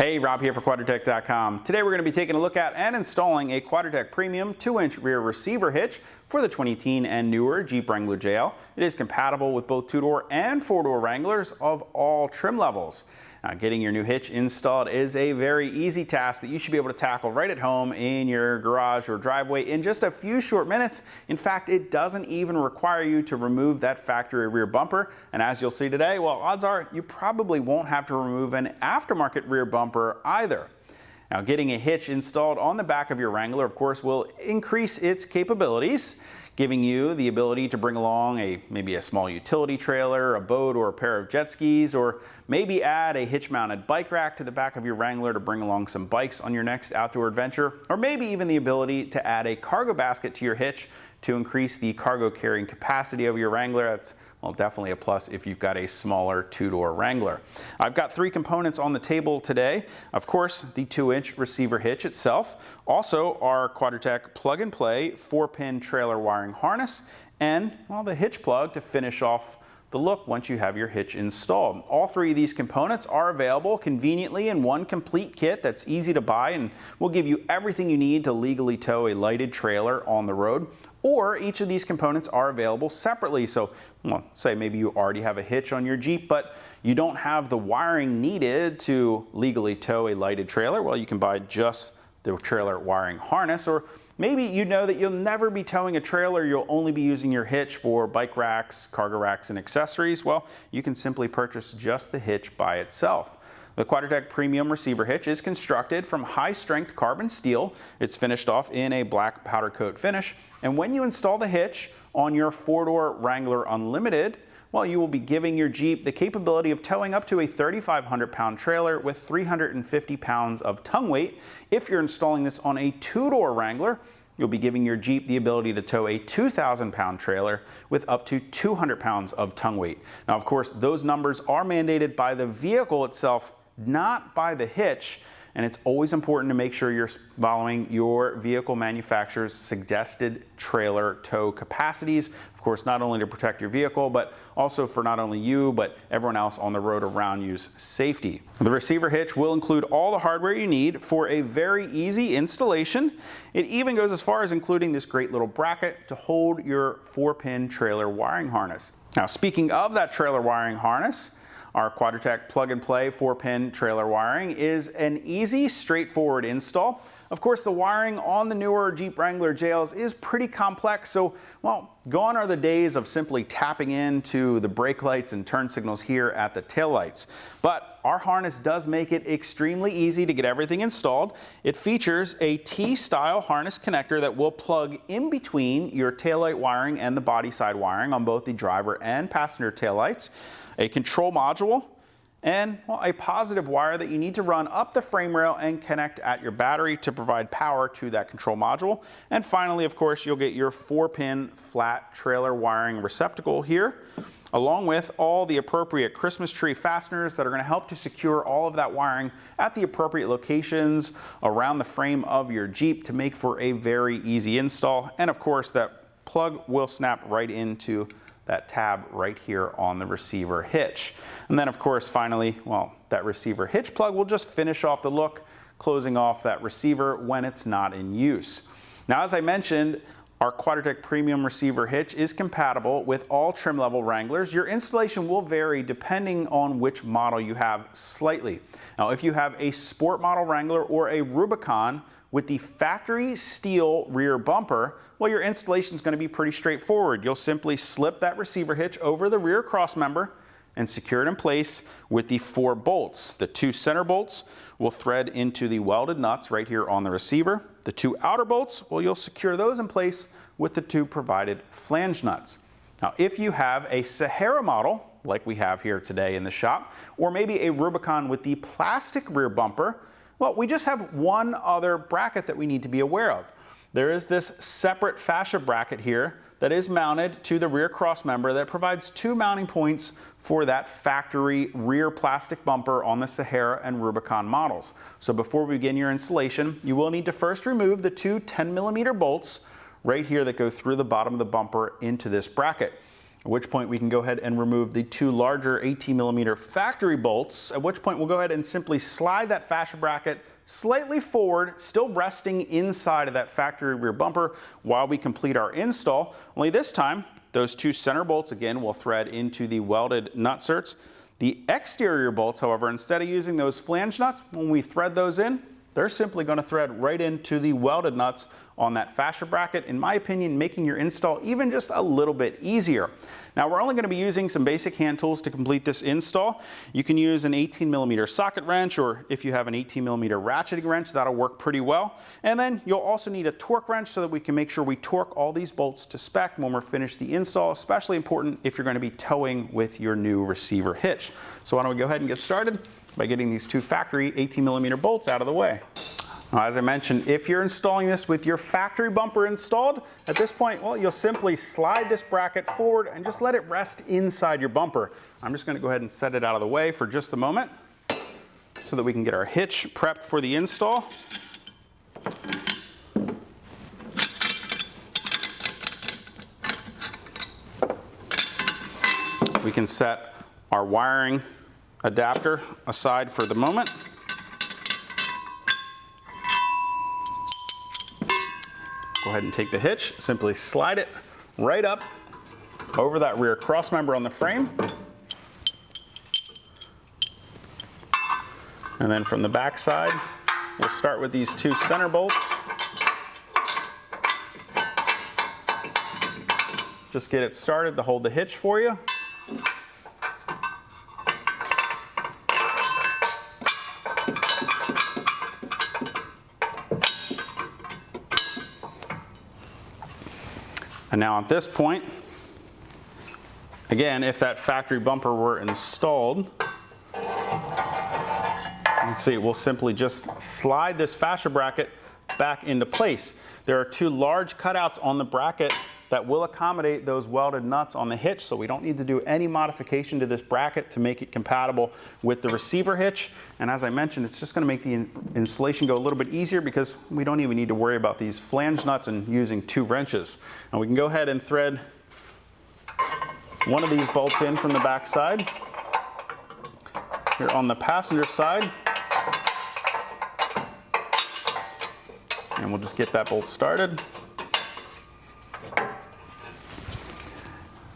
Hey, Rob here for Quadratec.com. Today we're going to be taking a look at and installing a Quadratec Premium 2-inch rear receiver hitch for the 2018 and newer Jeep Wrangler JL. It is compatible with both 2-door and 4-door Wranglers of all trim levels. Now, getting your new hitch installed is a very easy task that you should be able to tackle right at home in your garage or driveway in just a few short minutes. In fact, it doesn't even require you to remove that factory rear bumper. And as you'll see today, well, odds are you probably won't have to remove an aftermarket rear bumper either. Now, getting a hitch installed on the back of your Wrangler, of course, will increase its capabilities, giving you the ability to bring along maybe a small utility trailer, a boat, or a pair of jet skis, or maybe add a hitch-mounted bike rack to the back of your Wrangler to bring along some bikes on your next outdoor adventure, or maybe even the ability to add a cargo basket to your hitch to increase the cargo carrying capacity of your Wrangler. That's, well, definitely a plus if you've got a smaller 2-door Wrangler. I've got 3 components on the table today. Of course, the 2-inch receiver hitch itself, also our Quadratec plug-and-play 4-pin trailer wiring harness, and, well, the hitch plug to finish off the look once you have your hitch installed. All 3 of these components are available conveniently in one complete kit that's easy to buy and will give you everything you need to legally tow a lighted trailer on the road. Or each of these components are available separately. So, well, say maybe you already have a hitch on your Jeep, but you don't have the wiring needed to legally tow a lighted trailer. Well, you can buy just the trailer wiring harness. Or maybe you know that you'll never be towing a trailer, you'll only be using your hitch for bike racks, cargo racks, and accessories. Well, you can simply purchase just the hitch by itself. The Quadratec Premium Receiver Hitch is constructed from high-strength carbon steel. It's finished off in a black powder coat finish. And when you install the hitch on your 4-door Wrangler Unlimited, well, you will be giving your Jeep the capability of towing up to a 3,500-pound trailer with 350 pounds of tongue weight. If you're installing this on a 2-door Wrangler, you'll be giving your Jeep the ability to tow a 2,000-pound trailer with up to 200 pounds of tongue weight. Now, of course, those numbers are mandated by the vehicle itself, not by the hitch, and it's always important to make sure you're following your vehicle manufacturer's suggested trailer tow capacities. Of course, not only to protect your vehicle, but also for not only you, but everyone else on the road around you's safety. The receiver hitch will include all the hardware you need for a very easy installation. It even goes as far as including this great little bracket to hold your 4-pin trailer wiring harness. Now, speaking of that trailer wiring harness, our Quadratec plug-and-play 4-pin trailer wiring is an easy, straightforward install. Of course, the wiring on the newer Jeep Wrangler JLs is pretty complex, so, well, gone are the days of simply tapping into the brake lights and turn signals here at the taillights. But our harness does make it extremely easy to get everything installed. It features a T-style harness connector that will plug in between your taillight wiring and the body side wiring on both the driver and passenger taillights, a control module, and, well, a positive wire that you need to run up the frame rail and connect at your battery to provide power to that control module. And finally, of course, you'll get your 4-pin flat trailer wiring receptacle here, along with all the appropriate Christmas tree fasteners that are going to help to secure all of that wiring at the appropriate locations around the frame of your Jeep to make for a very easy install. And of course, that plug will snap right into that tab right here on the receiver hitch. And then, of course, finally, well, that receiver hitch plug will just finish off the look, closing off that receiver when it's not in use. Now, as I mentioned, our Quadratec Premium Receiver Hitch is compatible with all trim level Wranglers. Your installation will vary depending on which model you have slightly. Now, if you have a sport model Wrangler or a Rubicon with the factory steel rear bumper, well, your installation is going to be pretty straightforward. You'll simply slip that receiver hitch over the rear cross member and secure it in place with the 4 bolts. The 2 center bolts will thread into the welded nuts right here on the receiver. The 2 outer bolts, well, you'll secure those in place with the 2 provided flange nuts. Now, if you have a Sahara model, like we have here today in the shop, or maybe a Rubicon with the plastic rear bumper, well, we just have one other bracket that we need to be aware of. There is this separate fascia bracket here that is mounted to the rear cross member that provides 2 mounting points for that factory rear plastic bumper on the Sahara and Rubicon models. So before we begin your installation, you will need to first remove the 2 10mm bolts right here that go through the bottom of the bumper into this bracket. at which point we can go ahead and remove the two larger 18mm factory bolts, at which point we'll go ahead and simply slide that fascia bracket slightly forward, still resting inside of that factory rear bumper while we complete our install. Only this time, those two center bolts again will thread into the welded nutserts. The exterior bolts, however, instead of using those flange nuts, when we thread those in, they're simply going to thread right into the welded nuts on that fascia bracket, in my opinion, making your install even just a little bit easier. Now, we're only going to be using some basic hand tools to complete this install. You can use an 18mm socket wrench, or if you have an 18mm ratcheting wrench, that'll work pretty well. And then you'll also need a torque wrench so that we can make sure we torque all these bolts to spec when we're finished the install, especially important if you're going to be towing with your new receiver hitch. So why don't we go ahead and get started by getting these two factory 18mm bolts out of the way. Now, as I mentioned, if you're installing this with your factory bumper installed, at this point, well, you'll simply slide this bracket forward and just let it rest inside your bumper. I'm just going to go ahead and set it out of the way for just a moment so that we can get our hitch prepped for the install. We can set our wiring adapter aside for the moment. Go ahead and take the hitch, simply slide it right up over that rear cross member on the frame. And then from the back side, we'll start with these two center bolts. Just get it started to hold the hitch for you. And now at this point, again, if that factory bumper were installed, let's see, we'll simply just slide this fascia bracket back into place. There are two large cutouts on the bracket that will accommodate those welded nuts on the hitch, so we don't need to do any modification to this bracket to make it compatible with the receiver hitch. And as I mentioned, it's just going to make the installation go a little bit easier because we don't even need to worry about these flange nuts and using two wrenches. And we can go ahead and thread one of these bolts in from the back side. Here on the passenger side. And we'll just get that bolt started.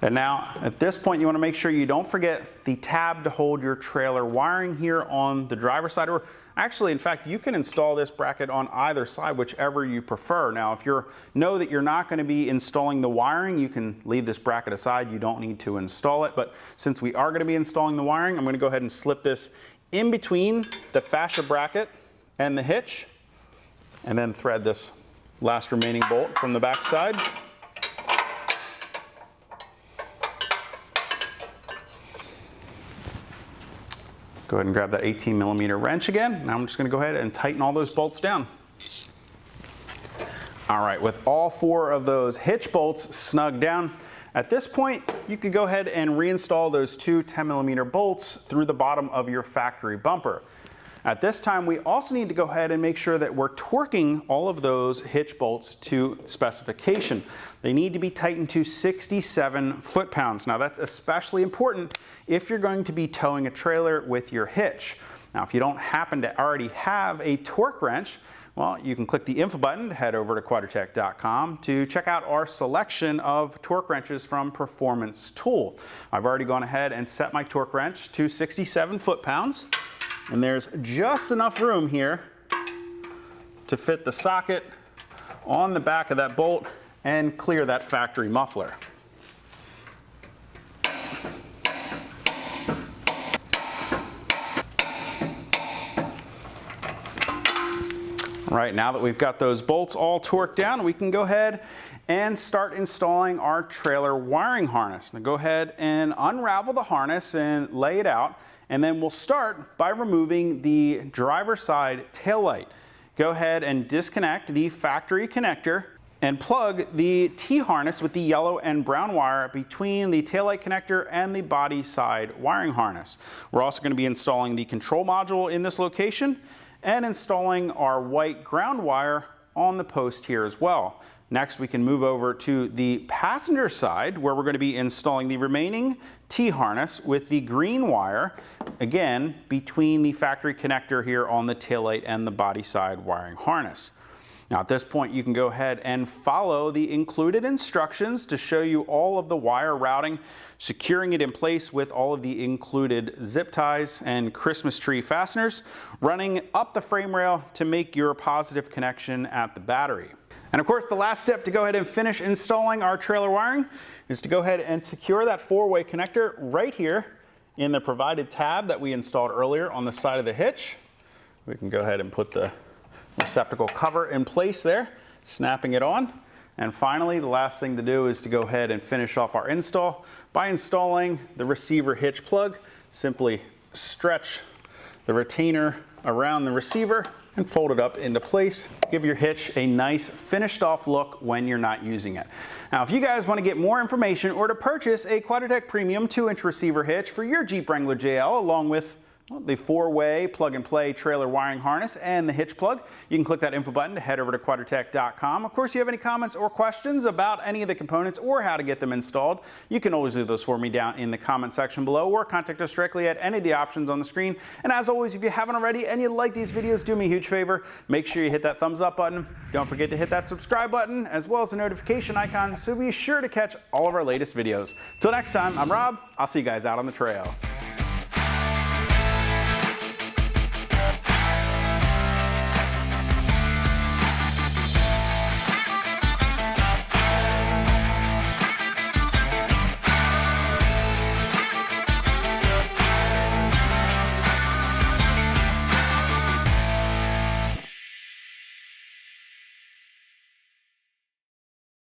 And now, at this point, you want to make sure you don't forget the tab to hold your trailer wiring here on the driver's side. Or actually, in fact, you can install this bracket on either side, whichever you prefer. Now, if you know that you're not going to be installing the wiring, you can leave this bracket aside. You don't need to install it. But since we are going to be installing the wiring, I'm going to go ahead and slip this in between the fascia bracket and the hitch, and then thread this last remaining bolt from the back side. Go ahead and grab that 18mm wrench again. Now I'm just going to go ahead and tighten all those bolts down. All right, with all four of those hitch bolts snug down, at this point, you could go ahead and reinstall those two 10mm bolts through the bottom of your factory bumper. At this time, we also need to go ahead and make sure that we're torquing all of those hitch bolts to specification. They need to be tightened to 67 foot-pounds. Now, that's especially important if you're going to be towing a trailer with your hitch. Now, if you don't happen to already have a torque wrench, well, you can click the info button to head over to Quadratec.com to check out our selection of torque wrenches from Performance Tool. I've already gone ahead and set my torque wrench to 67 foot-pounds. And there's just enough room here to fit the socket on the back of that bolt and clear that factory muffler. All right, now that we've got those bolts all torqued down, we can go ahead and start installing our trailer wiring harness. Now go ahead and unravel the harness and lay it out. And then we'll start by removing the driver's side taillight. Go ahead and disconnect the factory connector and plug the T-harness with the yellow and brown wire between the taillight connector and the body side wiring harness. We're also going to be installing the control module in this location and installing our white ground wire on the post here as well. Next, we can move over to the passenger side where we're going to be installing the remaining T-harness with the green wire, again, between the factory connector here on the taillight and the body side wiring harness. Now at this point, you can go ahead and follow the included instructions to show you all of the wire routing, securing it in place with all of the included zip ties and Christmas tree fasteners, running up the frame rail to make your positive connection at the battery. And of course, the last step to go ahead and finish installing our trailer wiring is to go ahead and secure that 4-way connector right here in the provided tab that we installed earlier on the side of the hitch. We can go ahead and put the receptacle cover in place there, snapping it on. And finally, the last thing to do is to go ahead and finish off our install by installing the receiver hitch plug. Simply stretch the retainer around the receiver and fold it up into place. Give your hitch a nice finished off look when you're not using it. Now, if you guys want to get more information or to purchase a Quadratec Premium 2-inch receiver hitch for your Jeep Wrangler JL, along with the 4-way plug-and-play trailer wiring harness and the hitch plug, you can click that info button to head over to Quadratec.com. Of course, if you have any comments or questions about any of the components or how to get them installed, you can always leave those for me down in the comment section below or contact us directly at any of the options on the screen. And as always, if you haven't already and you like these videos, do me a huge favor. Make sure you hit that thumbs up button. Don't forget to hit that subscribe button as well as the notification icon so be sure to catch all of our latest videos. Till next time, I'm Rob. I'll see you guys out on the trail.